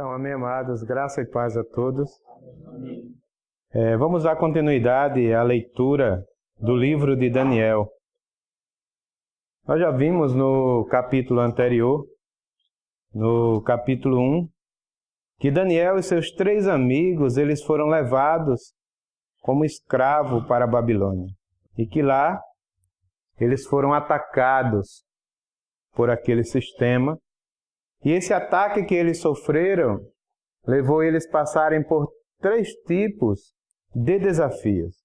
Então, amém, amados, graça e paz a todos. Vamos dar continuidade à leitura do livro de Daniel. Nós já vimos no capítulo anterior, no capítulo 1, que Daniel e seus 3 amigos, eles foram levados como escravo para a Babilônia. E que lá eles foram atacados por aquele sistema. E esse ataque que eles sofreram levou eles a passarem por 3 tipos de desafios.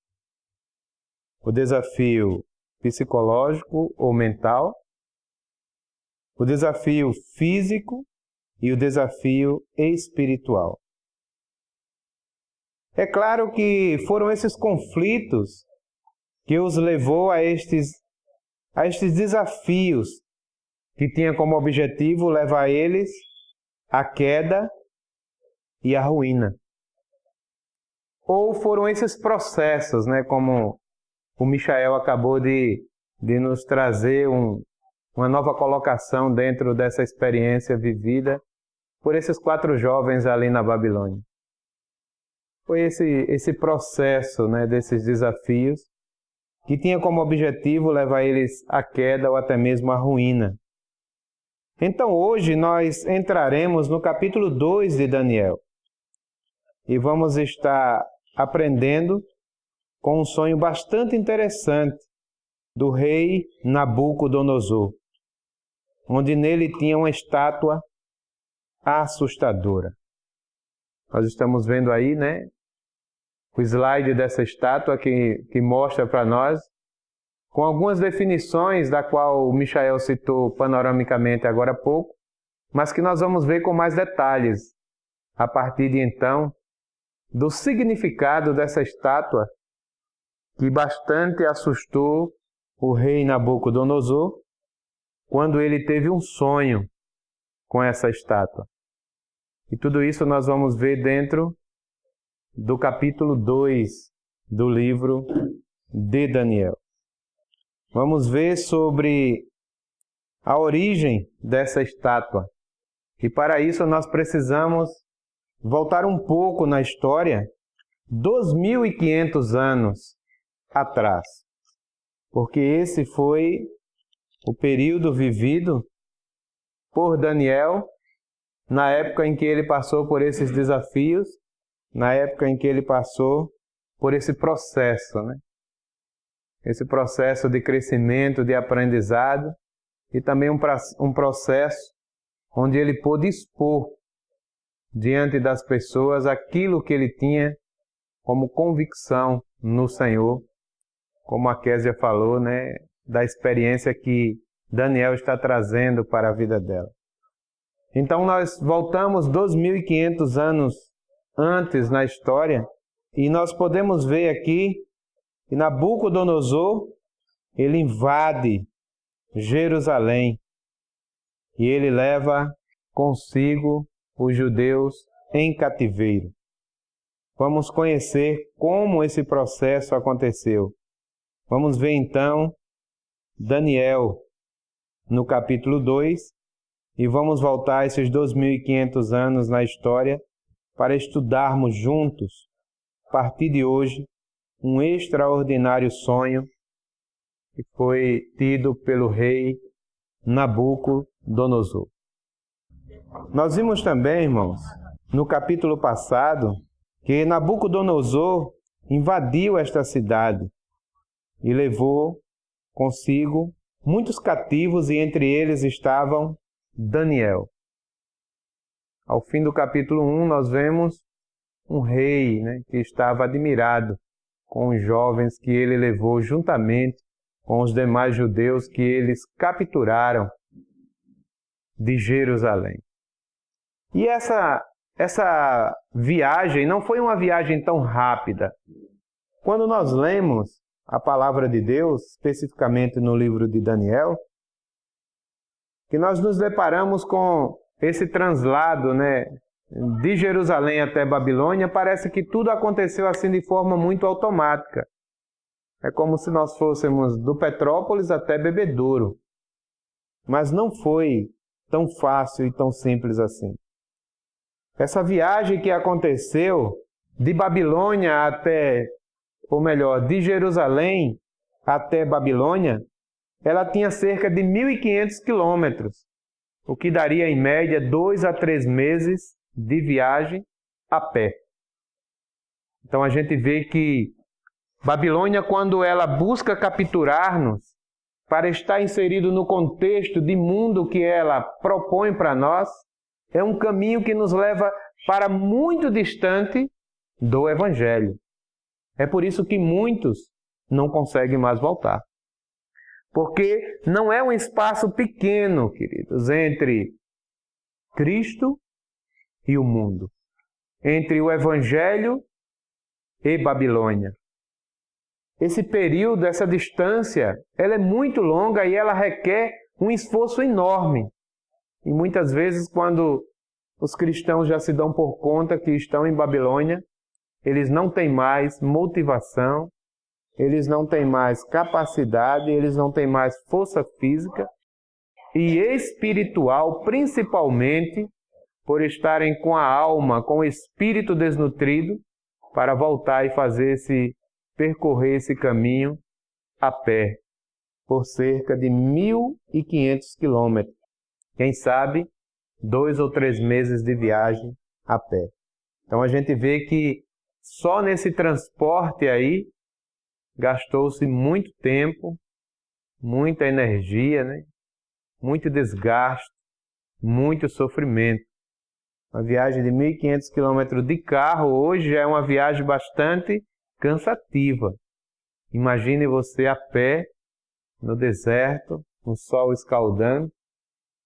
O desafio psicológico ou mental, o desafio físico e o desafio espiritual. É claro que foram esses conflitos que os levou a estes desafios que tinha como objetivo levar eles à queda e à ruína. Ou foram esses processos, como o Michael acabou de nos trazer uma nova colocação dentro dessa experiência vivida por esses 4 jovens ali na Babilônia. Foi esse processo, desses desafios que tinha como objetivo levar eles à queda ou até mesmo à ruína. Então hoje nós entraremos no capítulo 2 de Daniel e vamos estar aprendendo com um sonho bastante interessante do rei Nabucodonosor, onde nele tinha uma estátua assustadora. Nós estamos vendo aí, o slide dessa estátua que mostra para nós, com algumas definições da qual o Michael citou panoramicamente agora há pouco, mas que nós vamos ver com mais detalhes a partir de então do significado dessa estátua que bastante assustou o rei Nabucodonosor quando ele teve um sonho com essa estátua. E tudo isso nós vamos ver dentro do capítulo 2 do livro de Daniel. Vamos ver sobre a origem dessa estátua. E para isso nós precisamos voltar um pouco na história, 2.500 anos atrás. Porque esse foi o período vivido por Daniel, na época em que ele passou por esses desafios, na época em que ele passou por esse processo, Esse processo de crescimento, de aprendizado, e também um processo onde ele pôde expor diante das pessoas aquilo que ele tinha como convicção no Senhor, como a Késia falou, da experiência que Daniel está trazendo para a vida dela. Então nós voltamos 2.500 anos antes na história e nós podemos ver aqui que Nabucodonosor, ele invade Jerusalém e ele leva consigo os judeus em cativeiro. Vamos conhecer como esse processo aconteceu. Vamos ver então Daniel no capítulo 2 e vamos voltar esses 2.500 anos na história para estudarmos juntos, a partir de hoje, um extraordinário sonho que foi tido pelo rei Nabucodonosor. Nós vimos também, irmãos, no capítulo passado, que Nabucodonosor invadiu esta cidade e levou consigo muitos cativos e entre eles estavam Daniel. Ao fim do capítulo 1, nós vemos um rei que estava admirado com os jovens que ele levou juntamente com os demais judeus que eles capturaram de Jerusalém. E essa viagem não foi uma viagem tão rápida. Quando nós lemos a palavra de Deus, especificamente no livro de Daniel, que nós nos deparamos com esse translado, de Jerusalém até Babilônia, parece que tudo aconteceu assim de forma muito automática. É como se nós fôssemos do Petrópolis até Bebedouro. Mas não foi tão fácil e tão simples assim. Essa viagem que aconteceu de Babilônia até, ou melhor, de Jerusalém até Babilônia, ela tinha cerca de 1.500 quilômetros, o que daria em média 2 a 3 meses de viagem a pé. Então a gente vê que Babilônia, quando ela busca capturar-nos, para estar inserido no contexto de mundo que ela propõe para nós, é um caminho que nos leva para muito distante do Evangelho. É por isso que muitos não conseguem mais voltar. Porque não é um espaço pequeno, queridos, entre Cristo e o mundo, entre o Evangelho e Babilônia. Esse período, essa distância, ela é muito longa e ela requer um esforço enorme. E muitas vezes, quando os cristãos já se dão por conta que estão em Babilônia, eles não têm mais motivação, eles não têm mais capacidade, eles não têm mais força física e espiritual, principalmente por estarem com a alma, com o espírito desnutrido, para voltar e percorrer esse caminho a pé, por cerca de 1.500 quilômetros. Quem sabe, 2 ou 3 meses de viagem a pé. Então a gente vê que só nesse transporte aí, gastou-se muito tempo, muita energia, né? Muito desgaste, muito sofrimento. Uma viagem de 1.500 quilômetros de carro hoje já é uma viagem bastante cansativa. Imagine você a pé, no deserto, com sol escaldando,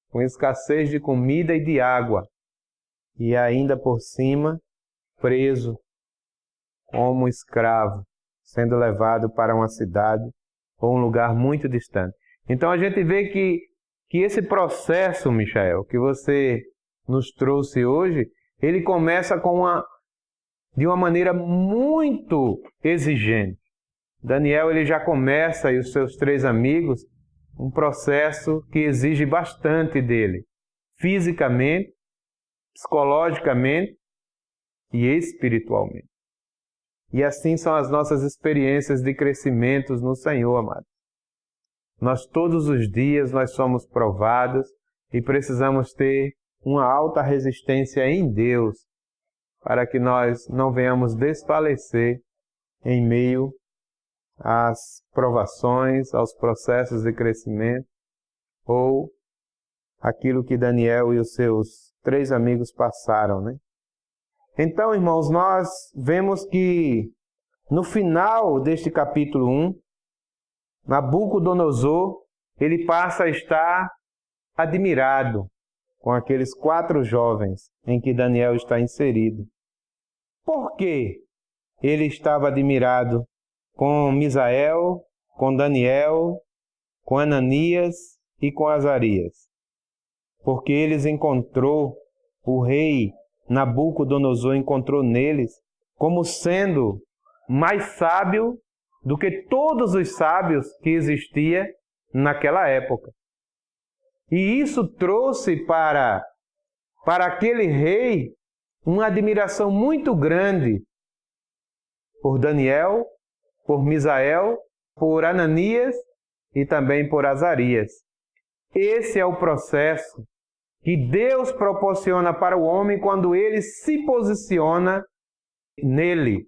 com escassez de comida e de água, e ainda por cima, preso como escravo, sendo levado para uma cidade ou um lugar muito distante. Então a gente vê que esse processo, Michael, que você nos trouxe hoje, ele começa de uma maneira muito exigente. Daniel ele já começa, e os seus 3 amigos, um processo que exige bastante dele, fisicamente, psicologicamente e espiritualmente. E assim são as nossas experiências de crescimento no Senhor, amados. Nós todos os dias nós somos provados e precisamos ter uma alta resistência em Deus para que nós não venhamos desfalecer em meio às provações, aos processos de crescimento ou aquilo que Daniel e os seus 3 amigos passaram, né? Então, irmãos, nós vemos que no final deste capítulo 1, Nabucodonosor, ele passa a estar admirado com aqueles 4 jovens em que Daniel está inserido. Por que ele estava admirado com Misael, com Daniel, com Ananias e com Azarias? Porque o rei Nabucodonosor encontrou neles como sendo mais sábio do que todos os sábios que existiam naquela época. E isso trouxe para aquele rei uma admiração muito grande por Daniel, por Misael, por Ananias e também por Azarias. Esse é o processo que Deus proporciona para o homem quando ele se posiciona nele,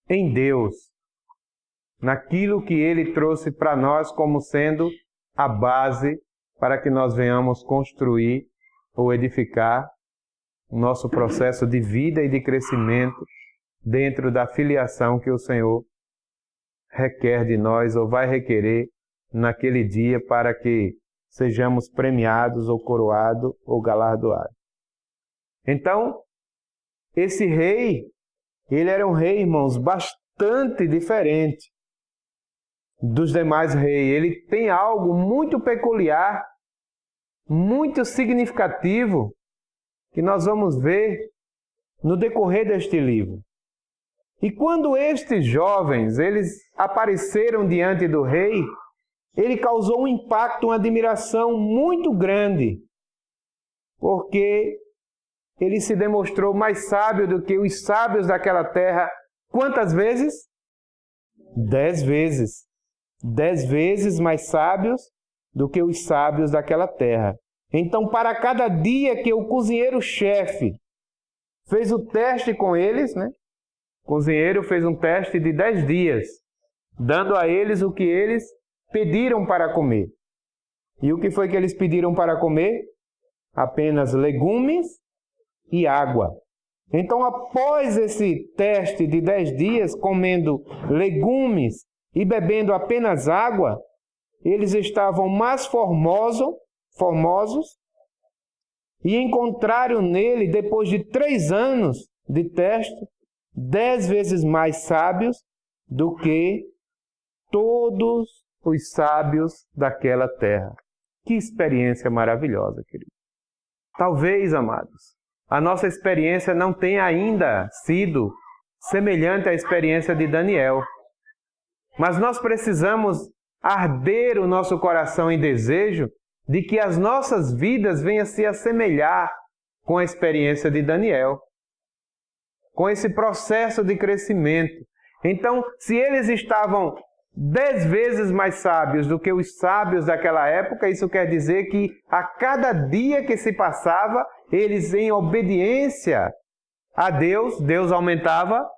em Deus, naquilo que ele trouxe para nós como sendo a base para que nós venhamos construir ou edificar o nosso processo de vida e de crescimento dentro da filiação que o Senhor requer de nós ou vai requerer naquele dia para que sejamos premiados ou coroados ou galardoados. Então, esse rei, ele era um rei, irmãos, bastante diferente dos demais reis. Ele tem algo muito peculiar, muito significativo, que nós vamos ver no decorrer deste livro. E quando estes jovens, eles apareceram diante do rei, ele causou um impacto, uma admiração muito grande, porque ele se demonstrou mais sábio do que os sábios daquela terra. Quantas vezes? 10 vezes. 10 vezes mais sábios do que os sábios daquela terra. Então, para cada dia que o cozinheiro-chefe fez o teste com eles, né? O cozinheiro fez um teste de 10 dias, dando a eles o que eles pediram para comer. E o que foi que eles pediram para comer? Apenas legumes e água. Então, após esse teste de 10 dias, comendo legumes e bebendo apenas água, eles estavam mais formosos e encontraram nele, depois de 3 anos de teste, 10 vezes mais sábios do que todos os sábios daquela terra. Que experiência maravilhosa, querido. Talvez, amados, a nossa experiência não tenha ainda sido semelhante à experiência de Daniel. Mas nós precisamos arder o nosso coração em desejo de que as nossas vidas venham se assemelhar com a experiência de Daniel, com esse processo de crescimento. Então, se eles estavam 10 vezes mais sábios do que os sábios daquela época, isso quer dizer que a cada dia que se passava, eles, em obediência a Deus, Deus aumentava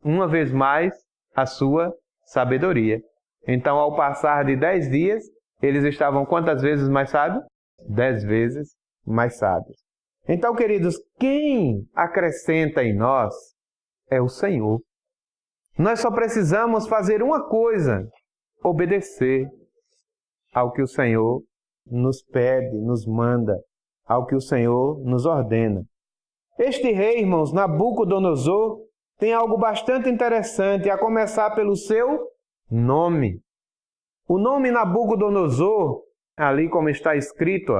uma vez mais a sua sabedoria. Então, ao passar de 10 dias, eles estavam quantas vezes mais sábios? 10 vezes mais sábios. Então, queridos, quem acrescenta em nós é o Senhor. Nós só precisamos fazer uma coisa: obedecer ao que o Senhor nos pede, nos manda, ao que o Senhor nos ordena. Este rei, irmãos, Nabucodonosor, tem algo bastante interessante, a começar pelo seu nome. O nome Nabucodonosor, ali como está escrito,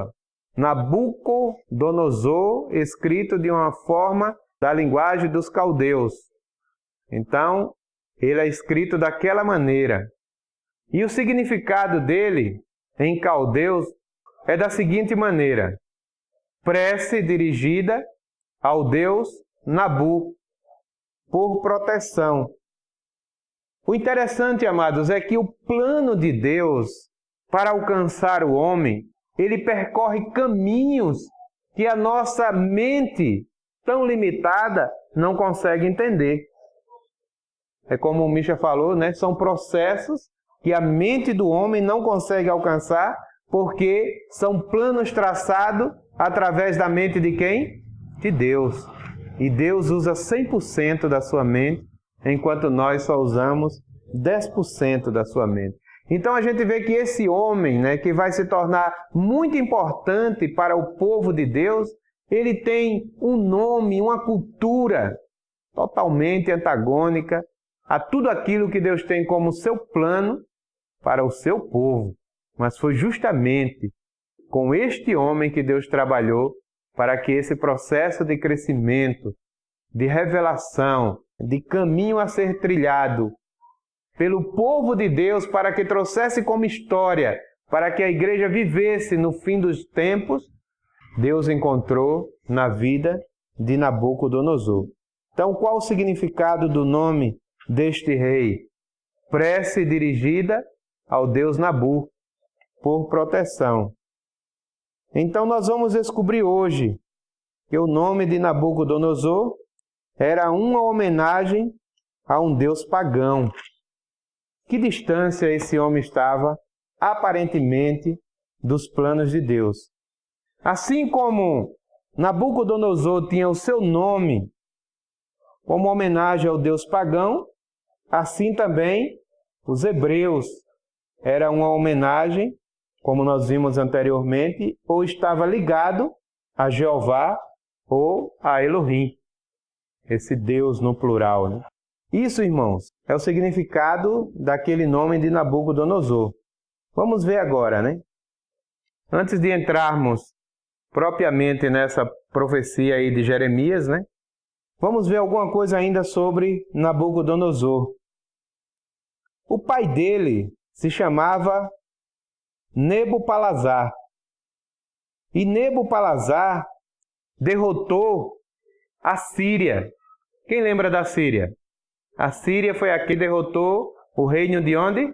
Nabucodonosor, escrito de uma forma da linguagem dos caldeus. Então, ele é escrito daquela maneira. E o significado dele, em caldeus, é da seguinte maneira: prece dirigida ao deus Nabu, por proteção. O interessante, amados, é que o plano de Deus para alcançar o homem, ele percorre caminhos que a nossa mente, tão limitada, não consegue entender. É como o Misha falou, né? São processos que a mente do homem não consegue alcançar, porque são planos traçados através da mente de quem? De Deus. E Deus usa 100% da sua mente, enquanto nós só usamos 10% da sua mente. Então a gente vê que esse homem, né, que vai se tornar muito importante para o povo de Deus, ele tem um nome, uma cultura totalmente antagônica a tudo aquilo que Deus tem como seu plano para o seu povo. Mas foi justamente com este homem que Deus trabalhou para que esse processo de crescimento, de revelação, de caminho a ser trilhado pelo povo de Deus, para que trouxesse como história, para que a igreja vivesse no fim dos tempos, Deus encontrou na vida de Nabucodonosor. Então, qual o significado do nome deste rei? Prece dirigida ao deus Nabu, por proteção. Então, nós vamos descobrir hoje que o nome de Nabucodonosor era uma homenagem a um deus pagão. Que distância esse homem estava, aparentemente, dos planos de Deus. Assim como Nabucodonosor tinha o seu nome como homenagem ao deus pagão, assim também os hebreus era uma homenagem, como nós vimos anteriormente, ou estava ligado a Jeová ou a Elohim, esse Deus no plural, né? Isso, irmãos, é o significado daquele nome de Nabucodonosor. Vamos ver agora, né? Antes de entrarmos propriamente nessa profecia aí de Jeremias, né? Vamos ver alguma coisa ainda sobre Nabucodonosor. O pai dele se chamava Nebopalazar. E Nebopalazar derrotou a Síria. Quem lembra da Síria? A Síria foi a que derrotou o reino de onde?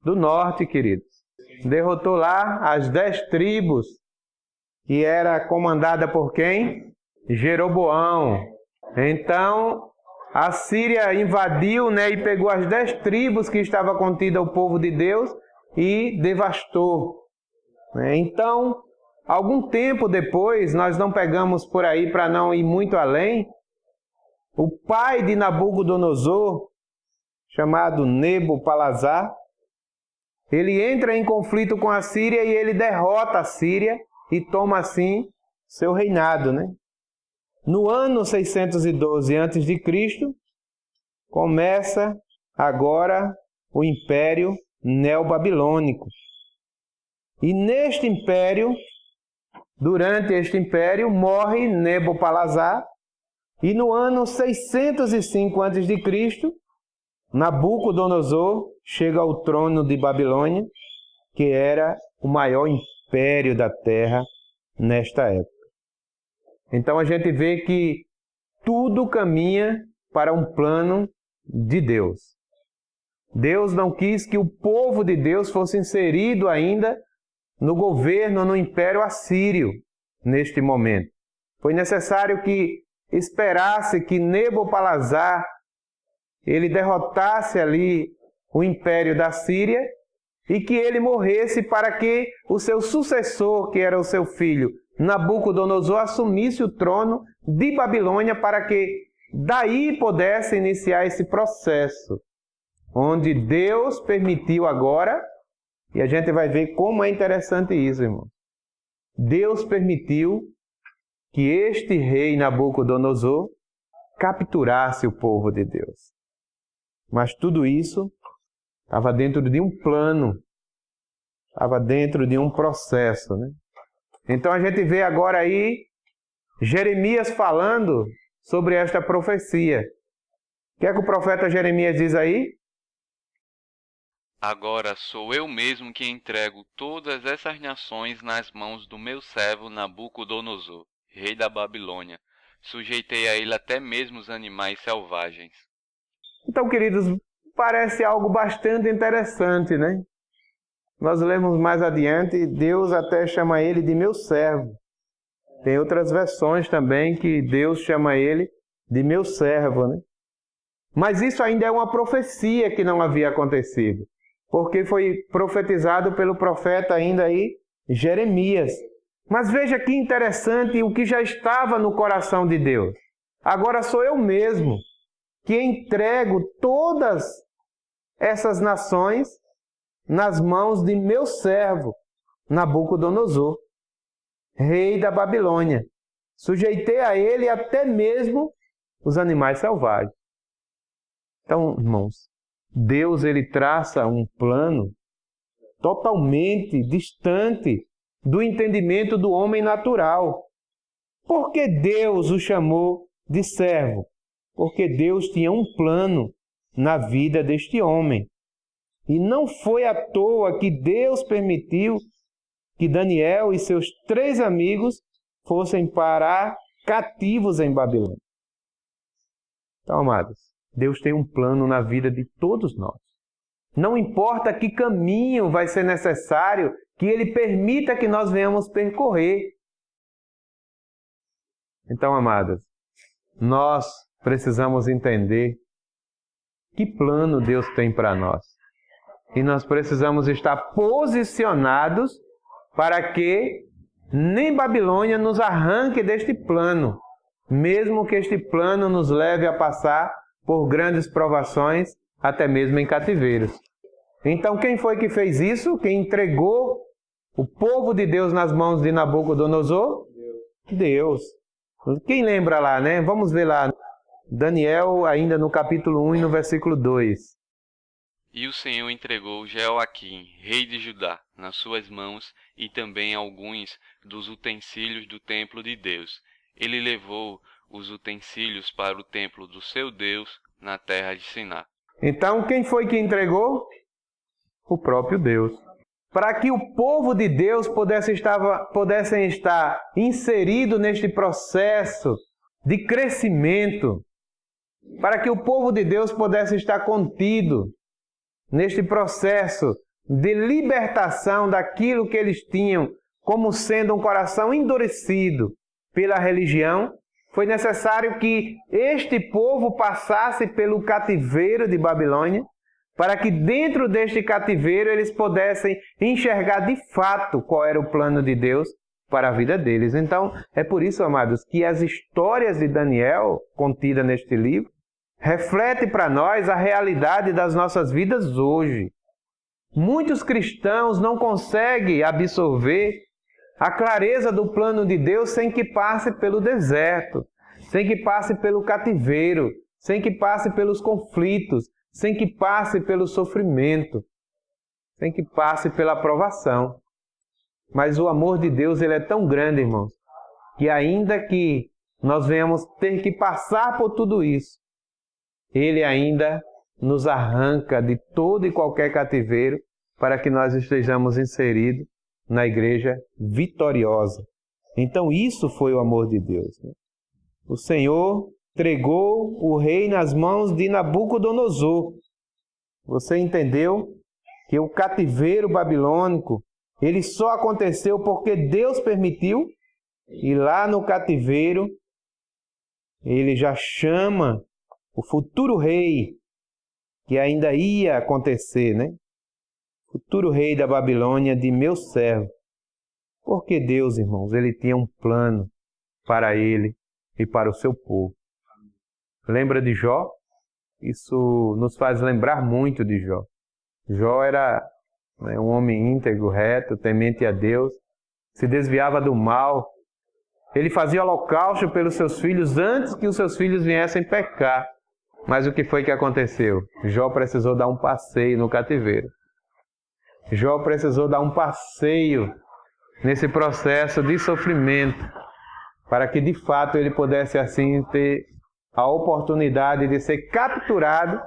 Do norte, queridos. Derrotou lá as 10 tribos, que era comandada por quem? Jeroboão. Então, a Síria invadiu, né, e pegou as 10 tribos que estava contida o povo de Deus e devastou. Então, algum tempo depois, nós não pegamos por aí para não ir muito além, o pai de Nabucodonosor, chamado Nabopolassar, ele entra em conflito com a Síria e ele derrota a Síria e toma assim seu reinado, né? No ano 612 a.C., começa agora o Império Neobabilônico. E neste império, durante este império, morre Nabopolassar, e no ano 605 a.C., Nabucodonosor chega ao trono de Babilônia, que era o maior império da terra nesta época. Então a gente vê que tudo caminha para um plano de Deus. Deus não quis que o povo de Deus fosse inserido ainda no governo, no império assírio, neste momento. Foi necessário que esperasse que Nabopolassar ele derrotasse ali o império da Síria e que ele morresse para que o seu sucessor, que era o seu filho, Nabucodonosor, assumisse o trono de Babilônia para que daí pudesse iniciar esse processo, onde Deus permitiu agora, e a gente vai ver como é interessante isso, irmão. Deus permitiu que este rei Nabucodonosor capturasse o povo de Deus. Mas tudo isso estava dentro de um plano, estava dentro de um processo, né? Então a gente vê agora aí Jeremias falando sobre esta profecia. O que é que o profeta Jeremias diz aí? Agora sou eu mesmo que entrego todas essas nações nas mãos do meu servo Nabucodonosor, rei da Babilônia. Sujeitei a ele até mesmo os animais selvagens. Então, queridos, parece algo bastante interessante, né? Nós lemos mais adiante, Deus até chama ele de meu servo. Tem outras versões também que Deus chama ele de meu servo, né? Mas isso ainda é uma profecia que não havia acontecido, porque foi profetizado pelo profeta ainda aí, Jeremias. Mas veja que interessante o que já estava no coração de Deus. Agora sou eu mesmo que entrego todas essas nações nas mãos de meu servo, Nabucodonosor, rei da Babilônia. Sujeitei a ele até mesmo os animais selvagens. Então, irmãos, Deus ele traça um plano totalmente distante do entendimento do homem natural. Por que Deus o chamou de servo? Porque Deus tinha um plano na vida deste homem. E não foi à toa que Deus permitiu que Daniel e seus 3 amigos fossem parar cativos em Babilônia. Então, amados, Deus tem um plano na vida de todos nós. Não importa que caminho vai ser necessário que Ele permita que nós venhamos percorrer. Então, amados, nós precisamos entender que plano Deus tem para nós. E nós precisamos estar posicionados para que nem Babilônia nos arranque deste plano, mesmo que este plano nos leve a passar por grandes provações, até mesmo em cativeiros. Então, quem foi que fez isso? Quem entregou o povo de Deus nas mãos de Nabucodonosor? Deus. Quem lembra lá, né? Vamos ver lá. Daniel, ainda no capítulo 1 e no versículo 2. E o Senhor entregou Jeoaquim, rei de Judá, nas suas mãos, e também alguns dos utensílios do templo de Deus. Ele levou os utensílios para o templo do seu Deus, na terra de Siná. Então, quem foi que entregou? O próprio Deus. Para que o povo de Deus pudessem estar inserido neste processo de crescimento, para que o povo de Deus pudesse estar contido neste processo de libertação daquilo que eles tinham como sendo um coração endurecido pela religião. Foi necessário que este povo passasse pelo cativeiro de Babilônia, para que dentro deste cativeiro eles pudessem enxergar de fato qual era o plano de Deus para a vida deles. Então, é por isso, amados, que as histórias de Daniel, contidas neste livro, refletem para nós a realidade das nossas vidas hoje. Muitos cristãos não conseguem absorver a clareza do plano de Deus sem que passe pelo deserto, sem que passe pelo cativeiro, sem que passe pelos conflitos, sem que passe pelo sofrimento, sem que passe pela provação. Mas o amor de Deus, ele é tão grande, irmãos, que ainda que nós venhamos ter que passar por tudo isso, Ele ainda nos arranca de todo e qualquer cativeiro para que nós estejamos inseridos na igreja vitoriosa. Então isso foi o amor de Deus, né? O Senhor entregou o rei nas mãos de Nabucodonosor. Você entendeu que o cativeiro babilônico, ele só aconteceu porque Deus permitiu, e lá no cativeiro ele já chama o futuro rei, que ainda ia acontecer, né? Futuro rei da Babilônia, de meu servo. Porque Deus, irmãos, ele tinha um plano para ele e para o seu povo. Lembra de Jó? Isso nos faz lembrar muito de Jó. Jó era um homem íntegro, reto, temente a Deus, se desviava do mal. Ele fazia holocausto pelos seus filhos antes que os seus filhos viessem pecar. Mas o que foi que aconteceu? Jó precisou dar um passeio no cativeiro. Jó precisou dar um passeio nesse processo de sofrimento, para que de fato ele pudesse assim ter a oportunidade de ser capturado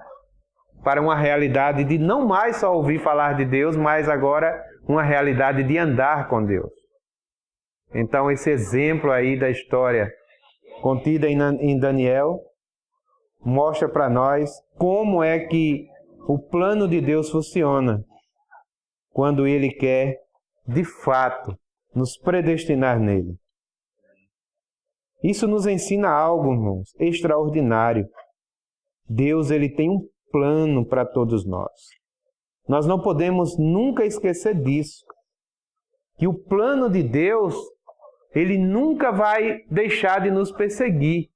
para uma realidade de não mais só ouvir falar de Deus, mas agora uma realidade de andar com Deus. Então esse exemplo aí da história contida em Daniel mostra para nós como é que o plano de Deus funciona quando Ele quer, de fato, nos predestinar nele. Isso nos ensina algo, irmãos, extraordinário. Deus, ele tem um plano para todos nós. Nós não podemos nunca esquecer disso. Que o plano de Deus, ele nunca vai deixar de nos perseguir.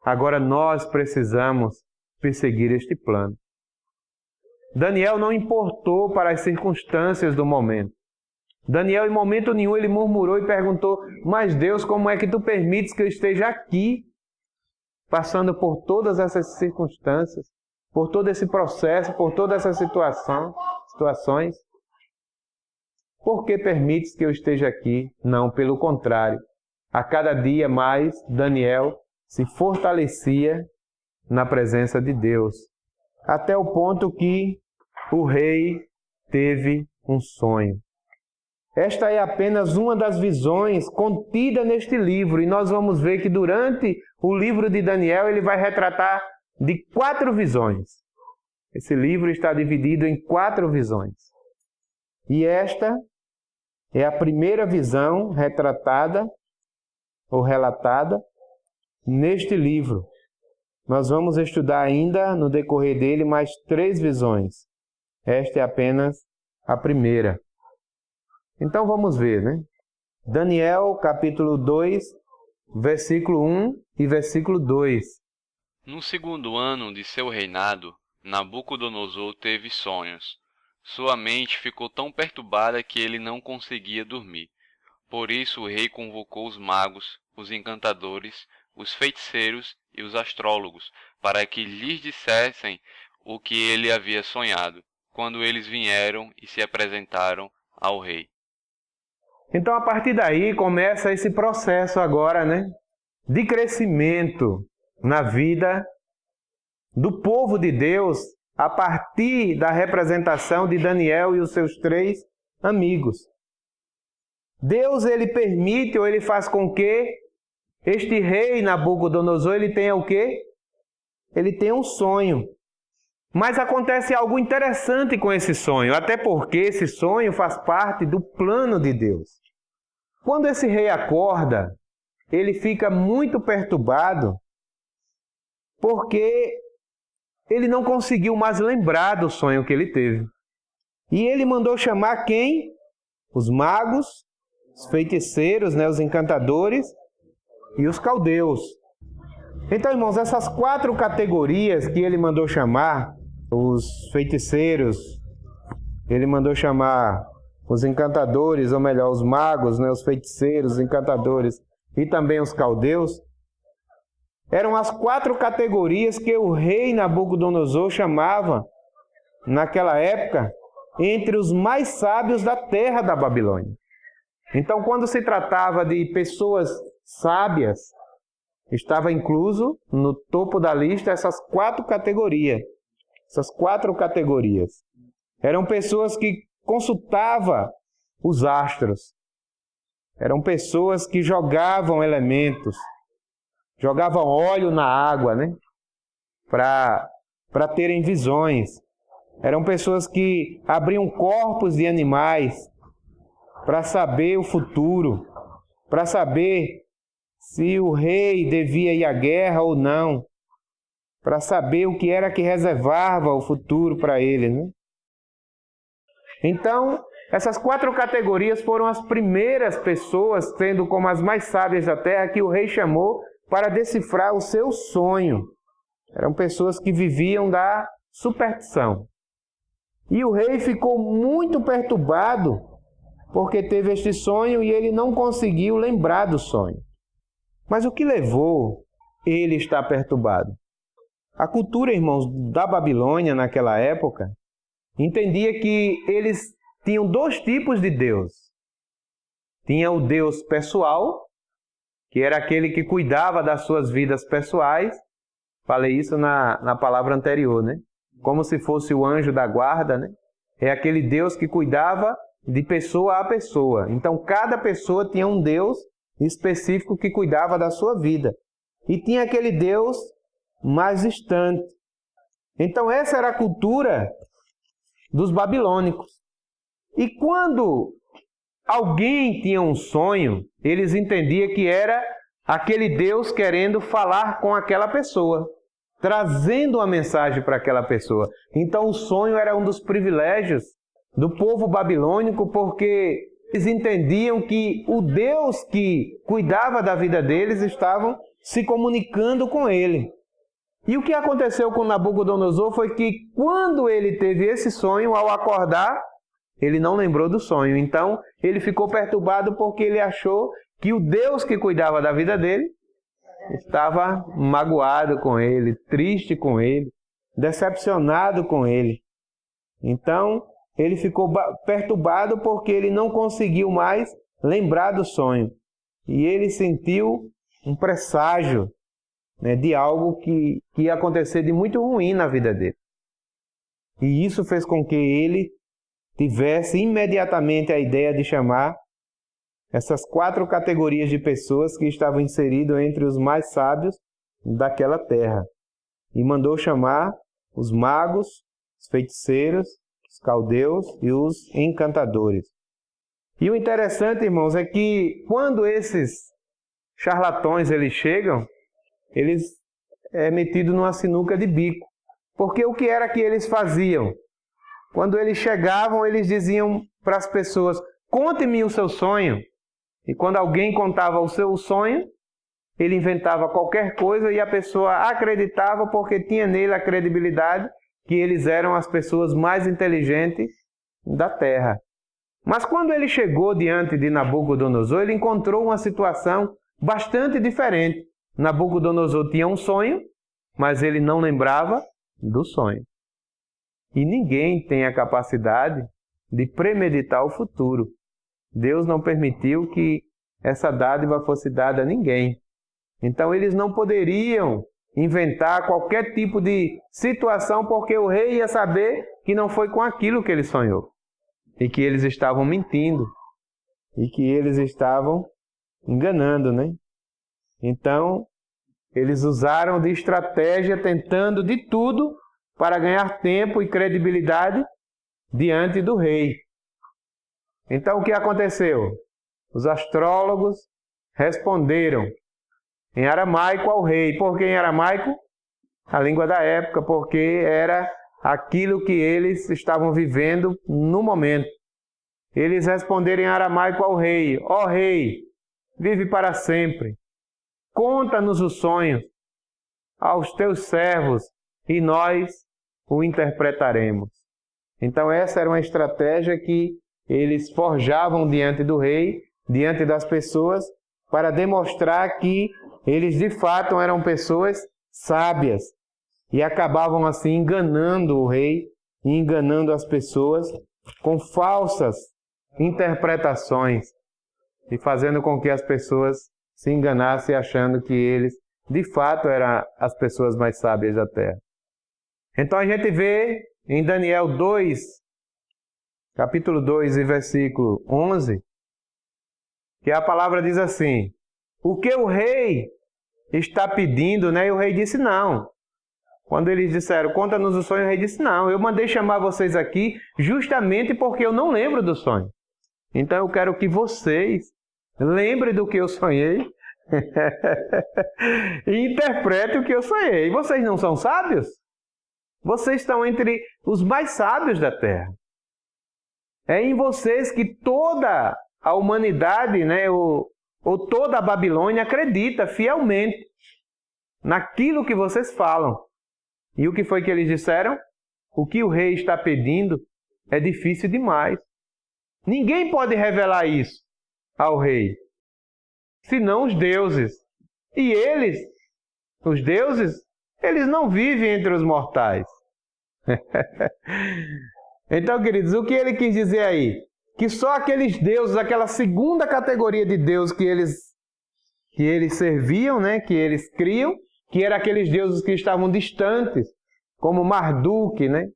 Agora nós precisamos perseguir este plano. Daniel não importou para as circunstâncias do momento. Daniel, em momento nenhum, ele murmurou e perguntou: mas Deus, como é que tu permites que eu esteja aqui, passando por todas essas circunstâncias, por todo esse processo, por todas essas situações? Por que permites que eu esteja aqui? Não, pelo contrário. A cada dia mais, Daniel se fortalecia na presença de Deus, até o ponto que o rei teve um sonho. Esta é apenas uma das visões contidas neste livro, e nós vamos ver que durante o livro de Daniel ele vai retratar de 4 visões. Esse livro está dividido em 4 visões. E esta é a primeira visão retratada ou relatada neste livro. Nós vamos estudar ainda no decorrer dele mais 3 visões. Esta é apenas a primeira. Então vamos ver, né? Daniel, capítulo 2, versículo 1 e versículo 2. No segundo ano de seu reinado, Nabucodonosor teve sonhos. Sua mente ficou tão perturbada que ele não conseguia dormir. Por isso o rei convocou os magos, os encantadores, os feiticeiros e os astrólogos, para que lhes dissessem o que ele havia sonhado, quando eles vieram e se apresentaram ao rei. Então, a partir daí, começa esse processo agora, né, de crescimento na vida do povo de Deus, a partir da representação de Daniel e os seus 3 amigos. Deus, ele permite ou ele faz com que Este rei Nabucodonosor, ele tem o quê? Ele tem um sonho. Mas acontece algo interessante com esse sonho, até porque esse sonho faz parte do plano de Deus. Quando esse rei acorda, ele fica muito perturbado, porque ele não conseguiu mais lembrar do sonho que ele teve. E ele mandou chamar quem? Os magos, os feiticeiros, os encantadores e os caldeus. Então, irmãos, essas 4 categorias que ele mandou chamar, os feiticeiros, ele mandou chamar os encantadores, ou melhor, os magos, os feiticeiros, os encantadores e também os caldeus, eram as 4 categorias que o rei Nabucodonosor chamava, naquela época, entre os mais sábios da terra da Babilônia. Então, quando se tratava de pessoas sábias, estava incluso no topo da lista essas 4 categorias. Essas 4 categorias. Eram pessoas que consultavam os astros. Eram pessoas que jogavam elementos. Jogavam óleo na água, para terem visões. Eram pessoas que abriam corpos de animais para saber o futuro, para saber se o rei devia ir à guerra ou não, para saber o que era que reservava o futuro para ele. Então, essas 4 categorias foram as primeiras pessoas, tendo como as mais sábias da terra, que o rei chamou para decifrar o seu sonho. Eram pessoas que viviam da superstição. E o rei ficou muito perturbado, porque teve este sonho e ele não conseguiu lembrar do sonho. Mas o que levou ele a estar perturbado? A cultura, irmãos, da Babilônia naquela época, entendia que eles tinham 2 tipos de Deus. Tinha o Deus pessoal, que era aquele que cuidava das suas vidas pessoais. Falei isso na palavra anterior, Como se fosse o anjo da guarda, É aquele Deus que cuidava de pessoa a pessoa. Então, cada pessoa tinha um Deus específico que cuidava da sua vida. E tinha aquele Deus mais distante. Então, essa era a cultura dos babilônicos. E quando alguém tinha um sonho, eles entendiam que era aquele Deus querendo falar com aquela pessoa, trazendo uma mensagem para aquela pessoa. Então, o sonho era um dos privilégios do povo babilônico, porque eles entendiam que o Deus que cuidava da vida deles estavam se comunicando com ele. E o que aconteceu com Nabucodonosor foi que, quando ele teve esse sonho, ao acordar, ele não lembrou do sonho. Então, ele ficou perturbado porque ele achou que o Deus que cuidava da vida dele estava magoado com ele, triste com ele, decepcionado com ele. Então, ele ficou perturbado porque ele não conseguiu mais lembrar do sonho. E ele sentiu um presságio de algo que ia acontecer de muito ruim na vida dele. E isso fez com que ele tivesse imediatamente a ideia de chamar essas 4 categorias de pessoas que estavam inseridas entre os mais sábios daquela terra. E mandou chamar os magos, os feiticeiros, os caldeus e os encantadores. E o interessante, irmãos, é que quando esses charlatões eles chegam, eles é metido numa sinuca de bico. Porque o que era que eles faziam? Quando eles chegavam, eles diziam para as pessoas: conte-me o seu sonho. E quando alguém contava o seu sonho, ele inventava qualquer coisa e a pessoa acreditava, porque tinha nele a credibilidade que eles eram as pessoas mais inteligentes da terra. Mas quando ele chegou diante de Nabucodonosor, ele encontrou uma situação bastante diferente. Nabucodonosor tinha um sonho, mas ele não lembrava do sonho. E ninguém tem a capacidade de premeditar o futuro. Deus não permitiu que essa dádiva fosse dada a ninguém. Então eles não poderiam inventar qualquer tipo de situação, porque o rei ia saber que não foi com aquilo que ele sonhou. E que eles estavam mentindo. E que eles estavam enganando, Então, eles usaram de estratégia, tentando de tudo para ganhar tempo e credibilidade diante do rei. Então, o que aconteceu? Os astrólogos responderam em aramaico ao rei. Por que em aramaico? A língua da época, porque era aquilo que eles estavam vivendo no momento. Eles responderam em aramaico ao rei: ó rei, vive para sempre. Conta-nos os sonhos aos teus servos e nós o interpretaremos. Então essa era uma estratégia que eles forjavam diante do rei, diante das pessoas, para demonstrar que eles de fato eram pessoas sábias e acabavam assim enganando o rei e enganando as pessoas com falsas interpretações e fazendo com que as pessoas se enganassem achando que eles de fato eram as pessoas mais sábias da terra. Então a gente vê em Daniel 2, capítulo 2 e versículo 11, que a palavra diz assim: o que o rei está pedindo, né? E o rei disse não. Quando eles disseram, conta-nos o sonho, o rei disse não, eu mandei chamar vocês aqui justamente porque eu não lembro do sonho. Então eu quero que vocês lembrem do que eu sonhei e interpretem o que eu sonhei. Vocês não são sábios? Vocês estão entre os mais sábios da terra. É em vocês que toda a humanidade, né, ou toda a Babilônia acredita fielmente naquilo que vocês falam. E o que foi que eles disseram? O que o rei está pedindo é difícil demais. Ninguém pode revelar isso ao rei, senão os deuses. E eles, os deuses, eles não vivem entre os mortais. Então, queridos, o que ele quis dizer aí? Que só aqueles deuses, aquela segunda categoria de Deus que eles serviam, né, que eles criam, que eram aqueles deuses que estavam distantes, como Marduk, né,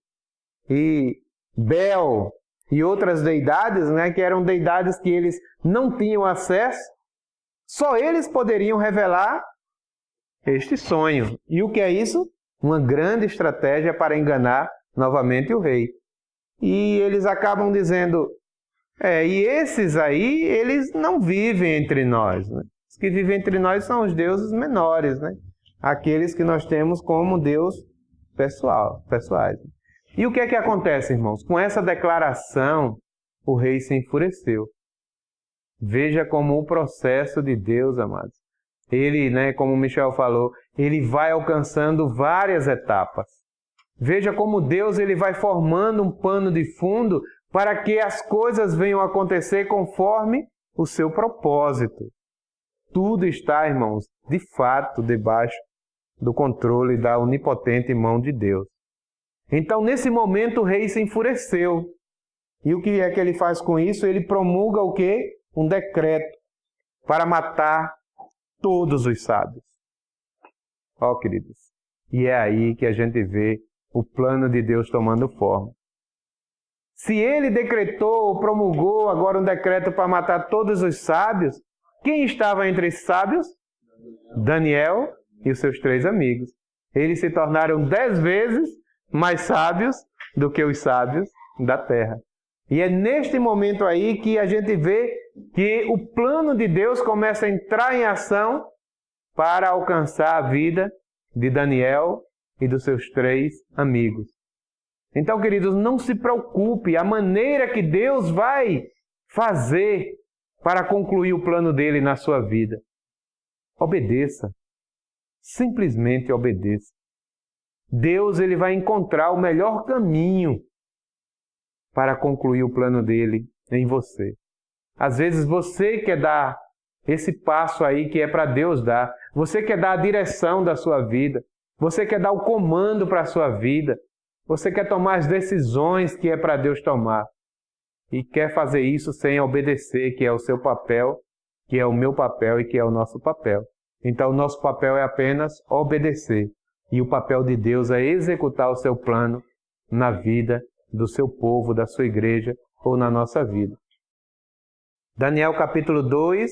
e Bel e outras deidades, né, que eram deidades que eles não tinham acesso, só eles poderiam revelar este sonho. E o que é isso? Uma grande estratégia para enganar novamente o rei. E eles acabam dizendo, e esses aí, eles não vivem entre nós, né? Os que vivem entre nós são os deuses menores, né? Aqueles que nós temos como Deus pessoais. E o que é que acontece, irmãos? Com essa declaração, o rei se enfureceu. Veja como o processo de Deus, amados. Ele, né, como o Michel falou, ele vai alcançando várias etapas. Veja como Deus ele vai formando um pano de fundo para que as coisas venham a acontecer conforme o seu propósito. Tudo está, irmãos, de fato, debaixo do controle da onipotente mão de Deus. Então, nesse momento, o rei se enfureceu. E o que é que ele faz com isso? Ele promulga o quê? Um decreto para matar todos os sábios. Ó, queridos, e é aí que a gente vê o plano de Deus tomando forma. Se ele decretou ou promulgou agora um decreto para matar todos os sábios, quem estava entre esses sábios? Daniel e os seus 3 amigos. Eles se tornaram 10 vezes mais sábios do que os sábios da terra. E é neste momento aí que a gente vê que o plano de Deus começa a entrar em ação para alcançar a vida de Daniel e dos seus 3 amigos. Então, queridos, não se preocupe, a maneira que Deus vai fazer para concluir o plano dele na sua vida. Obedeça. Simplesmente obedeça. Deus ele vai encontrar o melhor caminho para concluir o plano dele em você. Às vezes você quer dar esse passo aí que é para Deus dar. Você quer dar a direção da sua vida. Você quer dar o comando para a sua vida. Você quer tomar as decisões que é para Deus tomar. E quer fazer isso sem obedecer, que é o seu papel, que é o meu papel e que é o nosso papel. Então, o nosso papel é apenas obedecer. E o papel de Deus é executar o seu plano na vida do seu povo, da sua igreja ou na nossa vida. Daniel capítulo 2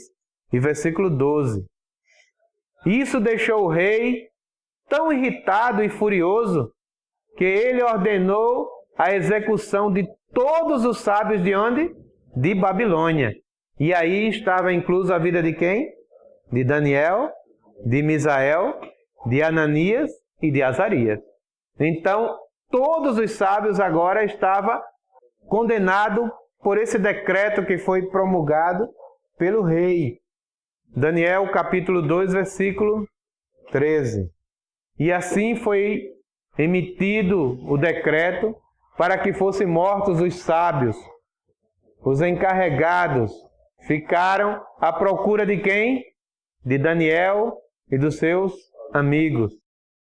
e versículo 12. Isso deixou o rei tão irritado e furioso que ele ordenou a execução de todos os sábios de onde? De Babilônia. E aí estava incluso a vida de quem? De Daniel, de Misael, de Ananias e de Azarias. Então, todos os sábios agora estavam condenados por esse decreto que foi promulgado pelo rei. Daniel capítulo 2, versículo 13. E assim foi emitido o decreto para que fossem mortos os sábios. Os encarregados ficaram à procura de quem? De Daniel e dos seus amigos.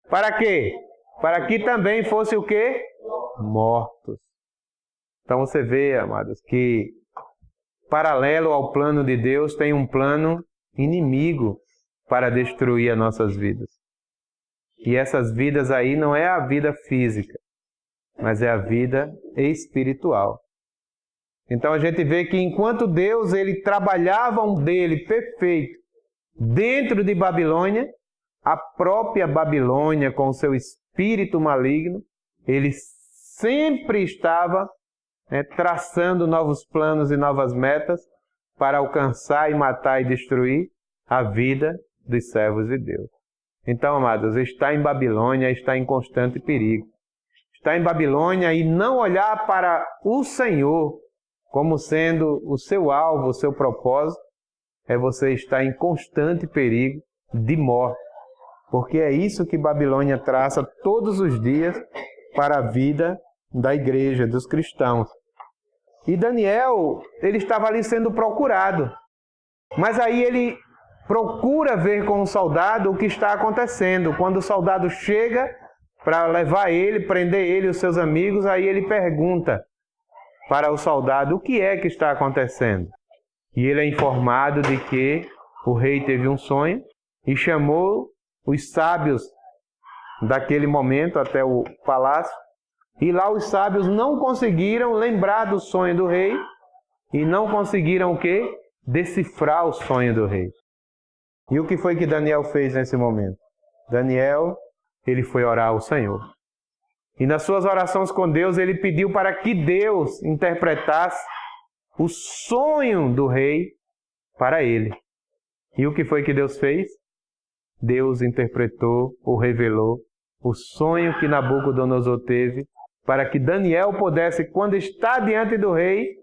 Para quê? Para que também fosse o quê? Mortos. Então você vê, amados, que paralelo ao plano de Deus tem um plano inimigo para destruir as nossas vidas. E essas vidas aí não é a vida física, mas é a vida espiritual. Então a gente vê que enquanto Deus ele trabalhava um dele perfeito dentro de Babilônia, a própria Babilônia com o seu espírito maligno, ele sempre estava traçando novos planos e novas metas para alcançar e matar e destruir a vida dos servos de Deus. Então, amados, estar em Babilônia está em constante perigo. Estar em Babilônia e não olhar para o Senhor como sendo o seu alvo, o seu propósito, é você estar em constante perigo de morte. Porque é isso que Babilônia traça todos os dias para a vida da igreja, dos cristãos. E Daniel, ele estava ali sendo procurado. Mas aí ele procura ver com o soldado o que está acontecendo. Quando o soldado chega para levar ele, prender ele e os seus amigos, aí ele pergunta para o soldado o que é que está acontecendo. E ele é informado de que o rei teve um sonho e chamou os sábios daquele momento até o palácio. E lá os sábios não conseguiram lembrar do sonho do rei e não conseguiram o quê? Decifrar o sonho do rei. E o que foi que Daniel fez nesse momento? Daniel, ele foi orar ao Senhor. E nas suas orações com Deus, ele pediu para que Deus interpretasse o sonho do rei para ele. E o que foi que Deus fez? Deus interpretou ou revelou o sonho que Nabucodonosor teve para que Daniel pudesse, quando está diante do rei,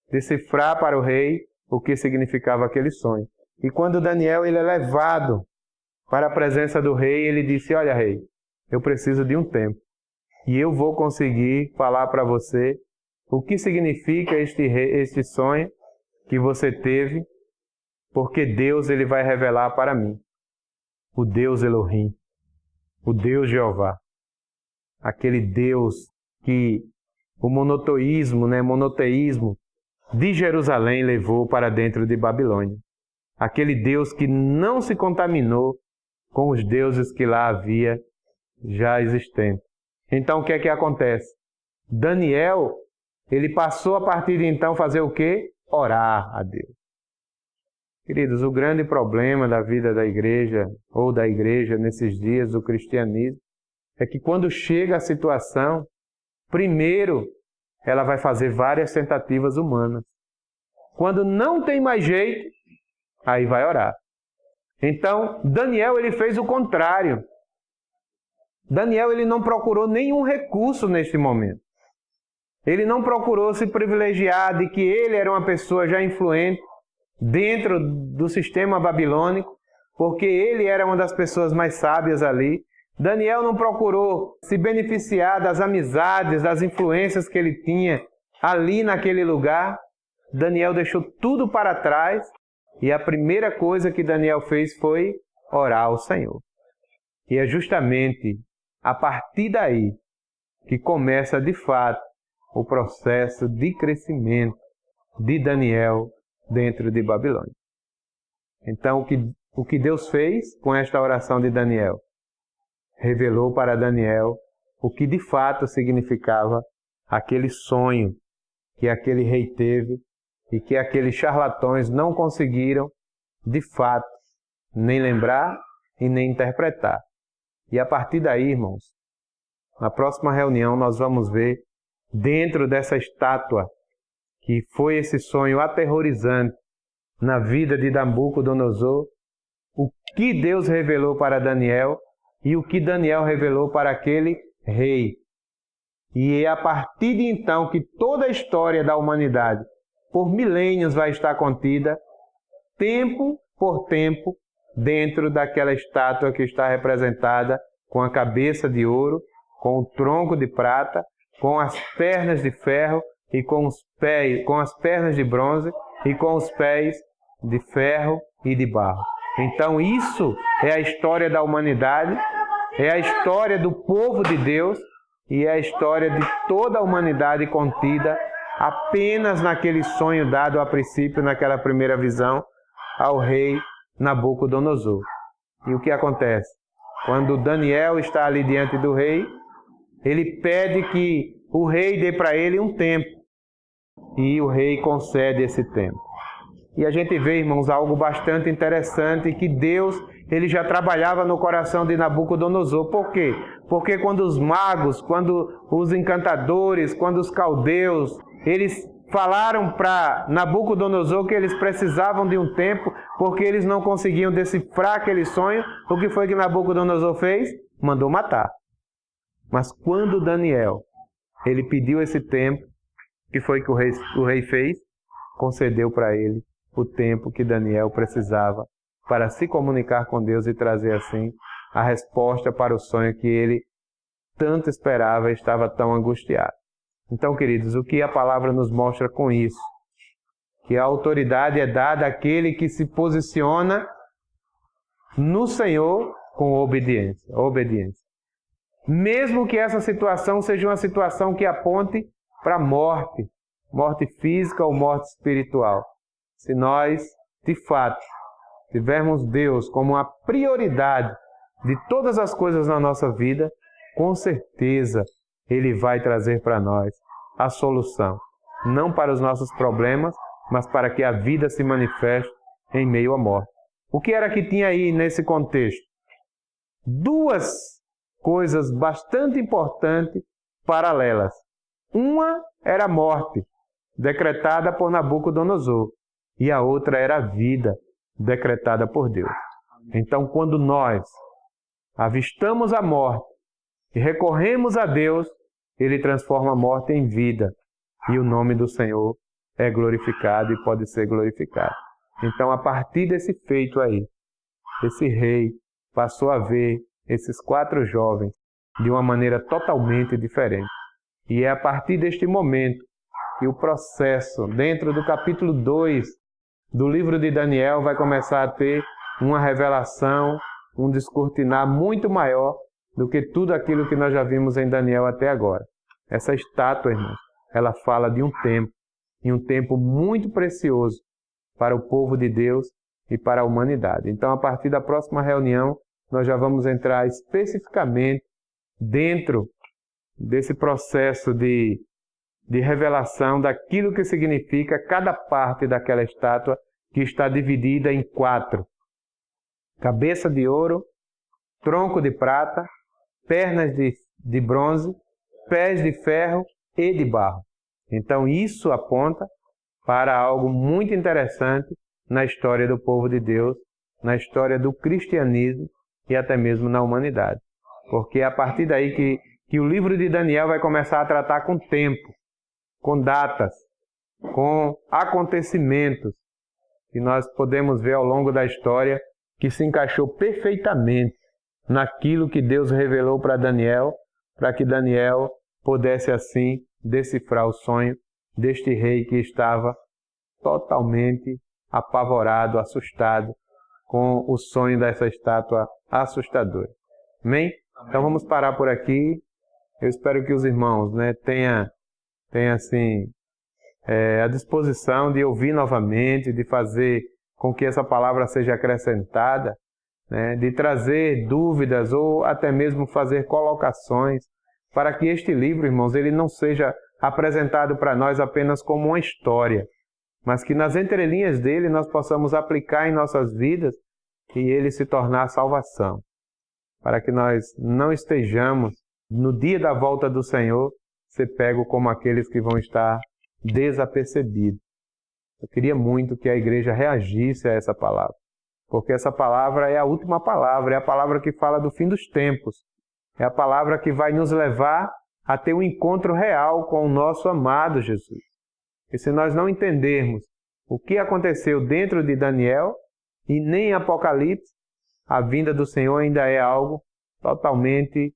decifrar para o rei o que significava aquele sonho. E quando Daniel ele é levado para a presença do rei, ele disse: olha, rei, eu preciso de um tempo. E eu vou conseguir falar para você o que significa este sonho que você teve, porque Deus ele vai revelar para mim. O Deus Elohim, o Deus Jeová. Aquele Deus que o monoteísmo de Jerusalém levou para dentro de Babilônia. Aquele Deus que não se contaminou com os deuses que lá havia já existentes. Então o que é que acontece? Daniel, ele passou a partir de então a fazer o quê? Orar a Deus. Queridos, o grande problema da vida da igreja, ou da igreja nesses dias do cristianismo, é que quando chega a situação, primeiro ela vai fazer várias tentativas humanas. Quando não tem mais jeito, aí vai orar. Então, Daniel ele fez o contrário. Daniel ele não procurou nenhum recurso neste momento. Ele não procurou se privilegiar de que ele era uma pessoa já influente dentro do sistema babilônico, porque ele era uma das pessoas mais sábias ali. Daniel não procurou se beneficiar das amizades, das influências que ele tinha ali naquele lugar. Daniel deixou tudo para trás e a primeira coisa que Daniel fez foi orar ao Senhor. E é justamente a partir daí que começa de fato o processo de crescimento de Daniel dentro de Babilônia. Então, o que Deus fez com esta oração de Daniel? Revelou para Daniel o que de fato significava aquele sonho que aquele rei teve e que aqueles charlatões não conseguiram, de fato, nem lembrar e nem interpretar. E a partir daí, irmãos, na próxima reunião nós vamos ver, dentro dessa estátua, que foi esse sonho aterrorizante na vida de Nabucodonosor, o que Deus revelou para Daniel e o que Daniel revelou para aquele rei. E é a partir de então que toda a história da humanidade, por milênios, vai estar contida, tempo por tempo, dentro daquela estátua que está representada com a cabeça de ouro, com o tronco de prata, com as pernas de ferro e com os pés, com as pernas de bronze e com os pés de ferro e de barro. Então isso é a história da humanidade, é a história do povo de Deus e é a história de toda a humanidade contida apenas naquele sonho dado a princípio, naquela primeira visão, ao rei Nabucodonosor. E o que acontece? Quando Daniel está ali diante do rei, ele pede que o rei dê para ele um tempo. E o rei concede esse tempo. E a gente vê, irmãos, algo bastante interessante, que Deus, ele já trabalhava no coração de Nabucodonosor. Por quê? Porque quando os magos, quando os encantadores, quando os caldeus, eles falaram para Nabucodonosor que eles precisavam de um tempo, porque eles não conseguiam decifrar aquele sonho, o que foi que Nabucodonosor fez? Mandou matar. Mas quando Daniel, ele pediu esse tempo, o que foi que o rei fez? Concedeu para ele o tempo que Daniel precisava para se comunicar com Deus e trazer assim a resposta para o sonho que ele tanto esperava e estava tão angustiado. Então, queridos, o que a palavra nos mostra com isso? Que a autoridade é dada àquele que se posiciona no Senhor com obediência. Mesmo que essa situação seja uma situação que aponte para a morte física ou morte espiritual. Se nós, de fato, tivermos Deus como a prioridade de todas as coisas na nossa vida, com certeza Ele vai trazer para nós a solução. Não para os nossos problemas, mas para que a vida se manifeste em meio à morte. O que era que tinha aí nesse contexto? Duas coisas bastante importantes paralelas. Uma era a morte, decretada por Nabucodonosor, e a outra era a vida, decretada por Deus. Então, quando nós avistamos a morte e recorremos a Deus, Ele transforma a morte em vida, e o nome do Senhor é glorificado e pode ser glorificado. Então, a partir desse feito aí, esse rei passou a ver esses 4 jovens de uma maneira totalmente diferente. E é a partir deste momento que o processo, dentro do capítulo 2 do livro de Daniel, vai começar a ter uma revelação, um descortinar muito maior do que tudo aquilo que nós já vimos em Daniel até agora. Essa estátua, irmãos, ela fala de um tempo, e um tempo muito precioso para o povo de Deus e para a humanidade. Então, a partir da próxima reunião, nós já vamos entrar especificamente dentro desse processo de revelação daquilo que significa cada parte daquela estátua, que está dividida em 4. Cabeça de ouro, tronco de prata, pernas de bronze, pés de ferro e de barro. Então isso aponta para algo muito interessante na história do povo de Deus, na história do cristianismo e até mesmo na humanidade. Porque é a partir daí que o livro de Daniel vai começar a tratar com tempo, com datas, com acontecimentos que nós podemos ver ao longo da história que se encaixou perfeitamente naquilo que Deus revelou para Daniel, para que Daniel pudesse assim decifrar o sonho deste rei que estava totalmente apavorado, assustado com o sonho dessa estátua assustadora. Amém? Então vamos parar por aqui. Eu espero que os irmãos tenham assim, a disposição de ouvir novamente, de fazer com que essa palavra seja acrescentada, de trazer dúvidas ou até mesmo fazer colocações, para que este livro, irmãos, ele não seja apresentado para nós apenas como uma história, mas que nas entrelinhas dele nós possamos aplicar em nossas vidas e ele se tornar a salvação, para que nós não estejamos, no dia da volta do Senhor, ser pego como aqueles que vão estar desapercebidos. Eu queria muito que a igreja reagisse a essa palavra, porque essa palavra é a última palavra, é a palavra que fala do fim dos tempos, é a palavra que vai nos levar a ter um encontro real com o nosso amado Jesus. E se nós não entendermos o que aconteceu dentro de Daniel e nem em Apocalipse, a vinda do Senhor ainda é algo totalmente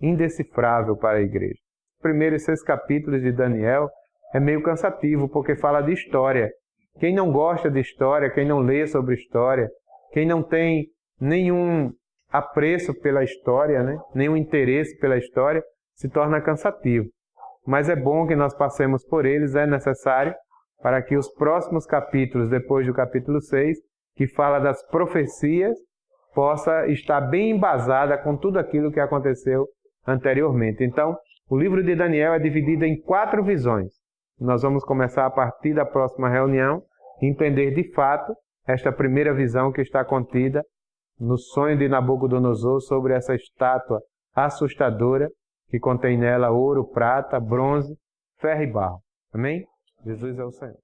indecifrável para a igreja. Os primeiros 6 capítulos de Daniel é meio cansativo, porque fala de história. Quem não gosta de história, quem não lê sobre história, quem não tem nenhum apreço pela história, nenhum interesse pela história, se torna cansativo. Mas é bom que nós passemos por eles, é necessário, para que os próximos capítulos, depois do capítulo 6, que fala das profecias, possa estar bem embasada com tudo aquilo que aconteceu anteriormente. Então, o livro de Daniel é dividido em 4 visões. Nós vamos começar a partir da próxima reunião, entender de fato esta primeira visão que está contida no sonho de Nabucodonosor sobre essa estátua assustadora que contém nela ouro, prata, bronze, ferro e barro. Amém? Jesus é o Senhor.